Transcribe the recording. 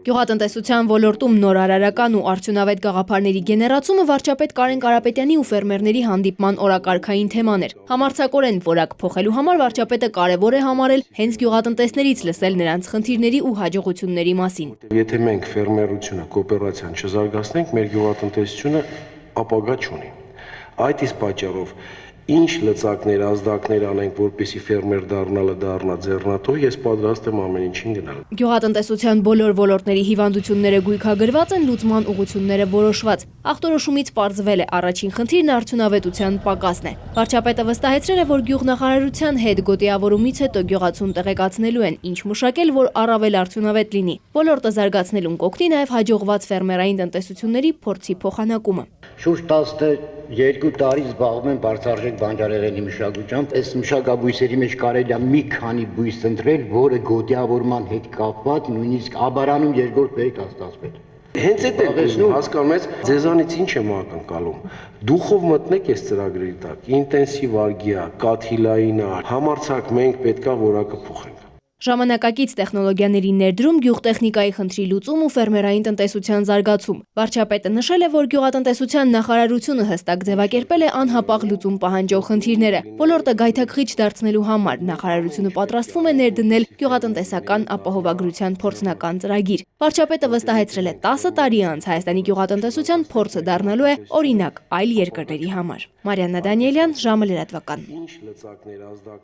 Գյուղատնտեսության ոլորտում նոր արարական ու արդյունավետ գաղափարների գեներացումը վարչապետ Կարեն Կարապետյանի ու ֆերմերների հանդիպման օրակարգային թեման էր։ Համարձակորեն որակ փոխելու համար վարչապետը կարևոր է համարել հենց գյուղատնտեսներից լսել նրանց խնդիրների ու հաջողությունների մասին։ Եթե մենք ֆերմերությունը, կոոպերացիան չզարգացնենք, մեր գյուղատնտեսությունը ապագա չունի։ Այդ իսկ պատճառով ինչ լծակներ, ազդակներ անենք, որպեսզի ֆերմեր դառնալը դառնա ձեռնատու, ես պատրաստ եմ ամեն ինչին գնալ։ Գյուղատնտեսության բոլոր ոլորտների հիվանդությունները գույքագրված են, լուծման ուղղությունները որոշված։ Ախտորոշումից պարզվել է առաջին խնդիրն արդյունավետության պակասն է։ Վարչապետը վստահեցրել է, որ գյուղնախարարության հետ գոտիավորումից հետո գյուղացուն տեղեկացնելու են, ինչ մշակել, որ առավել արդյունավետ լինի։ Ոլորտը զարգացնելուն կօգնի նաև հաջողված ֆերմերային տնտեսությունների փորձի փոխանակումը։ Շուրջ 12 տարի զբաղվում եմ բարձրարժեք բանջարեղենի մշակությամբ։ Այս մշակաբույսերի մեջ կարելի է մի քանի բույս ընտրել, որը գոտիավորման հետ կապված նույնիսկ աբարանում երկրորդ բերք ստացվել։ Հենց այդ է հասկանում ես, ձեզանից ինչ եմ ակնկալում։ Դուխով մտնեք այս ծրագրերի տակ, ինտենսիվ արգիա, կաթիլային, համարձակ մենք պետքա որակը փոխենք։ Ժամանակակից տեխնոլոգիաների ներդրում, գյուղտեխնիկայի խնդրի լուծում ու ֆերմերային տնտեսության զարգացում։ Վարչապետը նշել է, որ գյուղատնտեսության նախարարությունը հստակ ձևակերպել է անհապաղ լուծում պահանջող խնդիրները։ Ոլորտը գայթակղիչ դարձնելու համար նախարարությունը պատրաստվում է ներդնել գյուղատնտեսական ապահովագրության փորձնական ծրագիր։ Վարչապետը վստահեցրել է 10 տարի անց Հայաստանի գյուղատնտեսության փորձը դառնալու է օրինակ այլ երկրների համար։ Մարիաննա Դանիելյան, ժամը լրատվական։